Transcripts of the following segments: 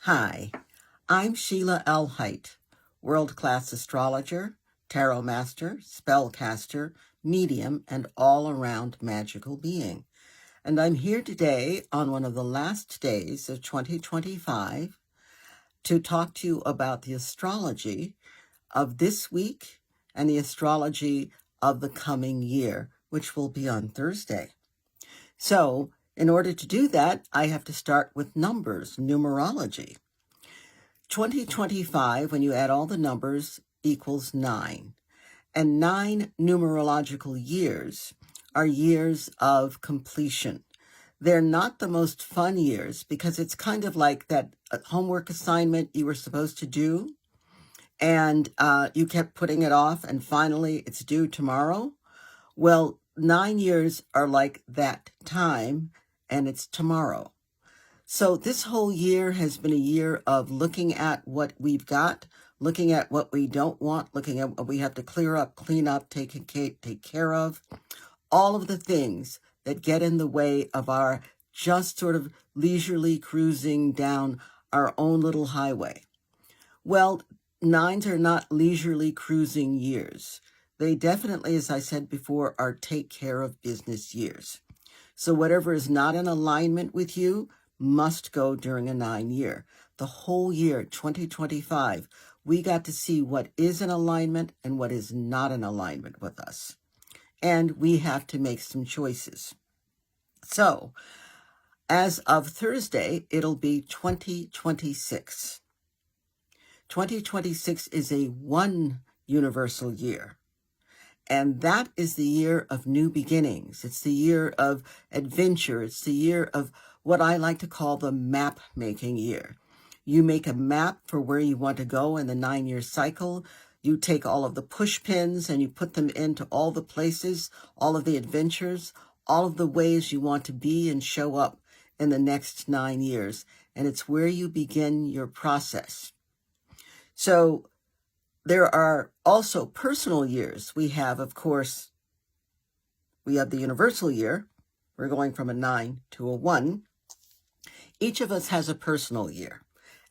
Hi, I'm Sheila L. Hite, world-class astrologer, tarot master, spellcaster, medium, and all-around magical being. And I'm here today on one of the last days of 2025 to talk to you about the astrology of this week and the astrology of the coming year, which will be on Thursday. So, in order to do that, I have to start with numbers, numerology. 2025, when you add all the numbers, equals 9. And 9 numerological years are years of completion. They're not the most fun years because it's kind of like that homework assignment you were supposed to do and you kept putting it off and finally it's due tomorrow. Well, 9 years are like that time and it's tomorrow. So this whole year has been a year of looking at what we've got, looking at what we don't want, looking at what we have to clear up, clean up, take care of, all of the things that get in the way of our just sort of leisurely cruising down our own little highway. Well, 9s are not leisurely cruising years. They definitely, as I said before, are take care of business years. So whatever is not in alignment with you must go during a 9-year. The whole year, 2025, we got to see what is in alignment and what is not in alignment with us. And we have to make some choices. So, as of Thursday, it'll be 2026. 2026 is a one universal year. And that is the year of new beginnings. It's the year of adventure. It's the year of what I like to call the map-making year. You make a map for where you want to go in the 9-year cycle. You take all of the push pins and you put them into all the places, all of the adventures, all of the ways you want to be and show up in the next 9 years. And it's where you begin your process. So there are also personal years. We have, of course, we have the universal year. We're going from a 9 to a 1. Each of us has a personal year.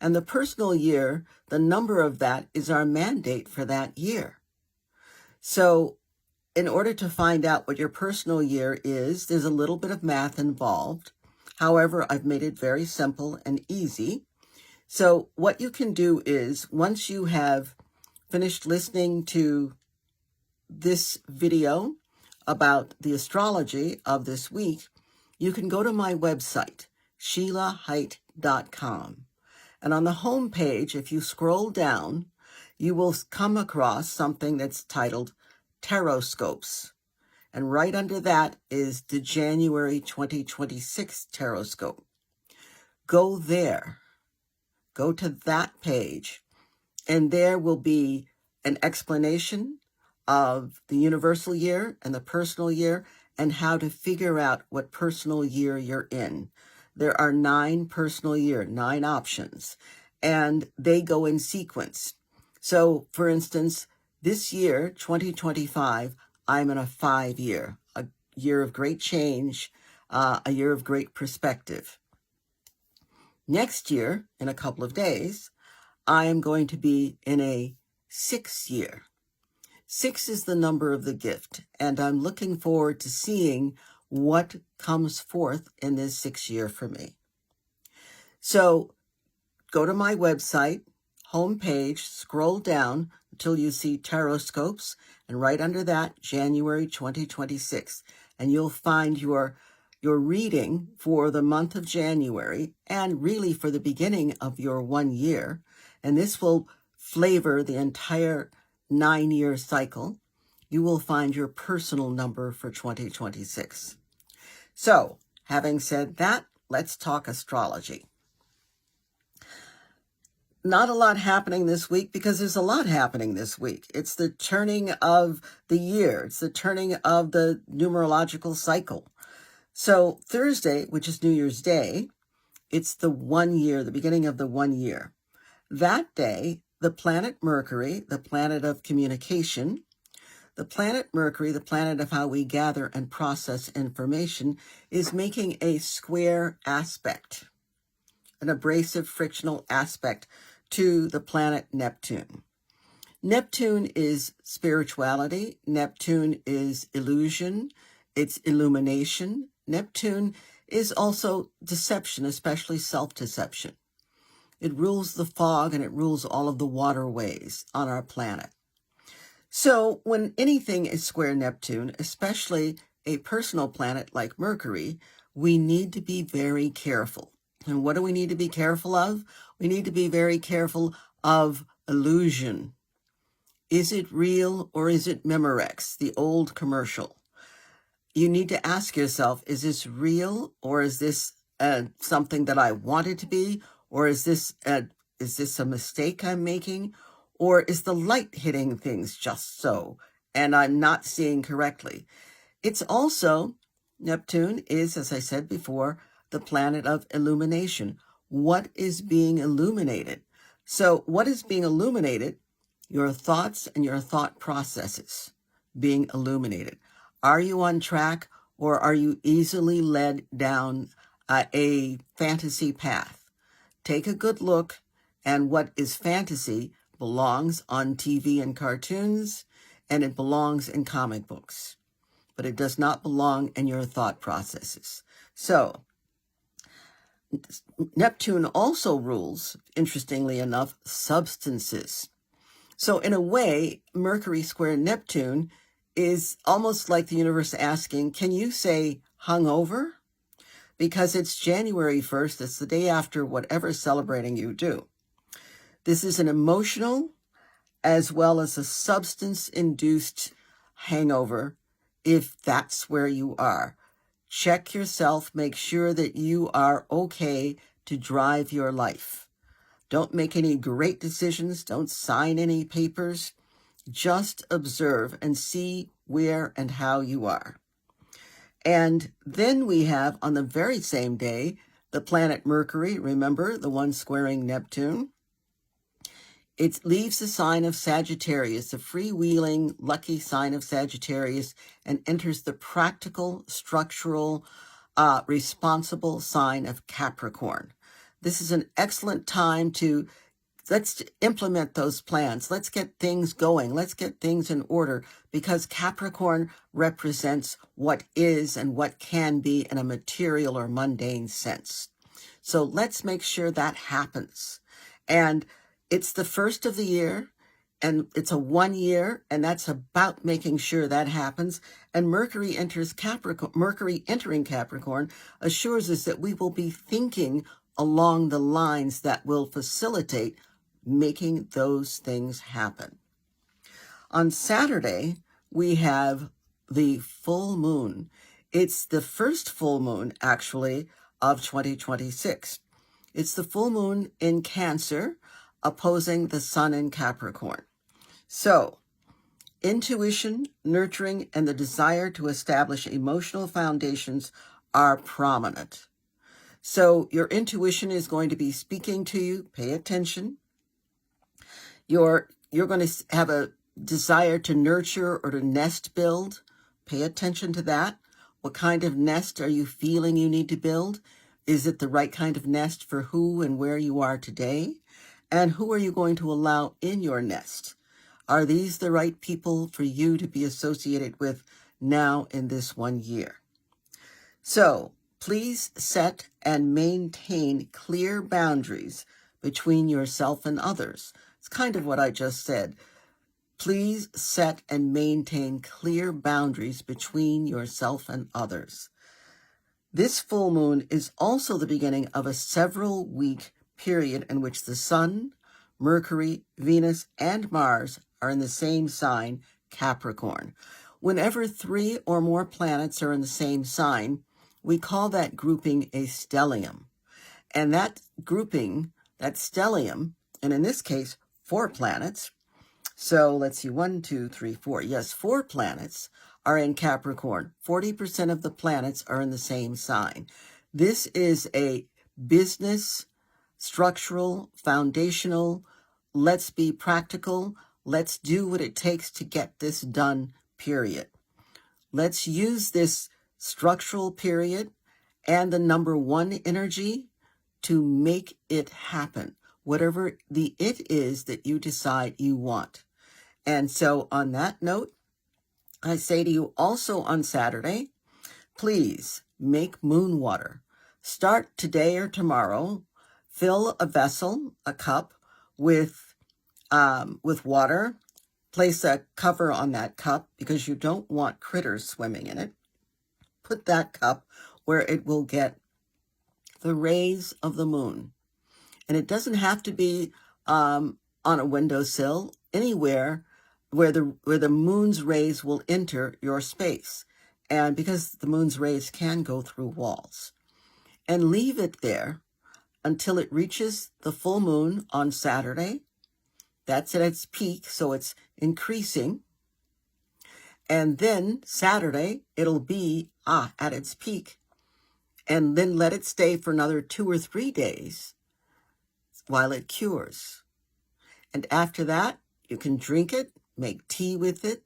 And the personal year, the number of that is our mandate for that year. So in order to find out what your personal year is, there's a little bit of math involved. However, I've made it very simple and easy. So what you can do is, once you have finished listening to this video about the astrology of this week, you can go to my website, SheilaHite.com. And on the home page, if you scroll down, you will come across something that's titled Taroscopes. And right under that is the January 2026 Taroscope. Go there. Go to that page. And there will be an explanation of the universal year and the personal year and how to figure out what personal year you're in. There are 9 personal year, 9 options, and they go in sequence. So, for instance, this year, 2025, I'm in a 5-year, a year of great change, a year of great perspective. Next year, in a couple of days, I am going to be in a 6-year. 6 is the number of the gift, and I'm looking forward to seeing what comes forth in this 6-year for me. So go to my website, homepage, scroll down until you see Taroscopes, and right under that, January 2026, and you'll find your reading for the month of January and really for the beginning of your 1 year. And this will flavor the entire 9-year cycle. You will find your personal number for 2026. So, having said that, let's talk astrology. Not a lot happening this week because there's a lot happening this week. It's the turning of the year. It's the turning of the numerological cycle. So Thursday, which is New Year's Day, it's the 1 year, the beginning of the 1 year. That day, the planet Mercury, the planet of communication, the planet Mercury, the planet of how we gather and process information, is making a square aspect an abrasive frictional aspect to the planet Neptune. Neptune is spirituality. Neptune is illusion. It's illumination. Neptune is also deception, especially self-deception. It rules the fog and it rules all of the waterways on our planet. So when anything is square Neptune, especially a personal planet like Mercury, we need to be very careful. And what do we need to be careful of? We need to be very careful of illusion. Is it real or is it Memorex, the old commercial? You need to ask yourself, is this real or is this something that I want it to be? Or is this a mistake I'm making? Or is the light hitting things just so and I'm not seeing correctly? It's also, Neptune is, as I said before, the planet of illumination. What is being illuminated? So what is being illuminated? Your thoughts and your thought processes being illuminated. Are you on track or are you easily led down a fantasy path? Take a good look, and what is fantasy belongs on TV and cartoons, and it belongs in comic books, but it does not belong in your thought processes. So Neptune also rules, interestingly enough, substances. So in a way, Mercury square Neptune is almost like the universe asking, can you say hungover? Because it's January 1st, it's the day after whatever celebrating you do. This is an emotional as well as a substance-induced hangover, if that's where you are. Check yourself, make sure that you are okay to drive your life. Don't make any great decisions, don't sign any papers. Just observe and see where and how you are. And then we have, on the very same day, the planet Mercury, remember, the one squaring Neptune. It leaves the sign of Sagittarius, the freewheeling, lucky sign of Sagittarius, and enters the practical, structural, responsible sign of Capricorn. This is an excellent time to let's implement those plans. Let's get things going. Let's get things in order, because Capricorn represents what is and what can be in a material or mundane sense. So let's make sure that happens. And it's the first of the year, and it's a 1 year, and that's about making sure that happens. And Mercury enters Capricorn. Mercury entering Capricorn assures us that we will be thinking along the lines that will facilitate making those things happen. On Saturday, we have the full moon. It's the first full moon, actually, of 2026. It's the full moon in Cancer, opposing the sun in Capricorn. So, intuition, nurturing, and the desire to establish emotional foundations are prominent. So, your intuition is going to be speaking to you. Pay attention. You're going to have a desire to nurture or to nest build. Pay attention to that. What kind of nest are you feeling you need to build? Is it the right kind of nest for who and where you are today? And who are you going to allow in your nest? Are these the right people for you to be associated with now in this 1 year? So please set and maintain clear boundaries between yourself and others. It's kind of what I just said. Please set and maintain clear boundaries between yourself and others. This full moon is also the beginning of a several-week period in which the Sun, Mercury, Venus, and Mars are in the same sign, Capricorn. Whenever 3 or more planets are in the same sign, we call that grouping a stellium. And that grouping, that stellium, and in this case, 4 planets. So let's see, 1, 2, 3, 4. Yes, 4 planets are in Capricorn. 40% of the planets are in the same sign. This is a business, structural, foundational, let's be practical, let's do what it takes to get this done, period. Let's use this structural period and the number 1 energy to make it happen, whatever the it is that you decide you want. And so on that note, I say to you also on Saturday, please make moon water. Start today or tomorrow. Fill a vessel, a cup, with water. Place a cover on that cup because you don't want critters swimming in it. Put that cup where it will get the rays of the moon. And it doesn't have to be on a windowsill, anywhere where the moon's rays will enter your space. And because the moon's rays can go through walls. And leave it there until it reaches the full moon on Saturday. That's at its peak, so it's increasing. And then Saturday, it'll be at its peak. And then let it stay for another 2 or 3 days while it cures. And after that, you can drink it, make tea with it.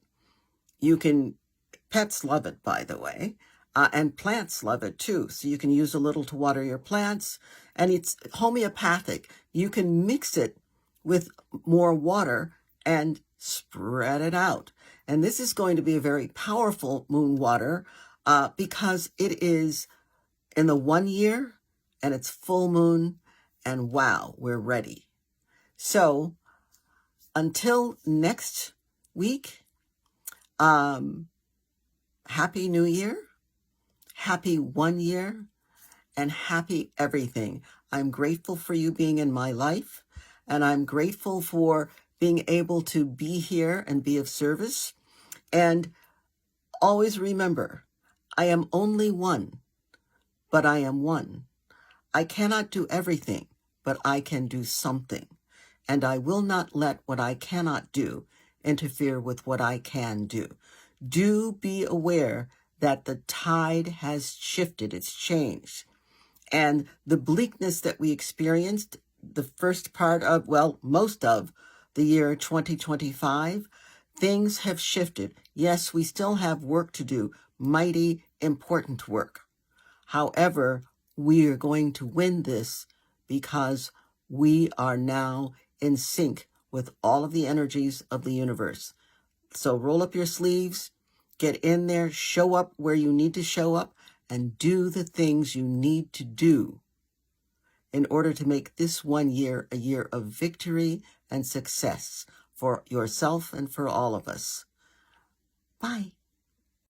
Pets love it, by the way, and plants love it too. So you can use a little to water your plants, and it's homeopathic. You can mix it with more water and spread it out. And this is going to be a very powerful moon water because it is in the 1 year and it's full moon, and wow, we're ready. So until next week, Happy New Year, happy 1 year, and happy everything. I'm grateful for you being in my life, and I'm grateful for being able to be here and be of service. And always remember, I am only one, but I am one. I cannot do everything, but I can do something. And I will not let what I cannot do interfere with what I can do. Do be aware that the tide has shifted, it's changed. And the bleakness that we experienced the first part of, most of the year 2025, things have shifted. Yes, we still have work to do, mighty important work. However, we are going to win this because we are now in sync with all of the energies of the universe. So roll up your sleeves, get in there, show up where you need to show up, and do the things you need to do in order to make this 1 year a year of victory and success for yourself and for all of us. Bye.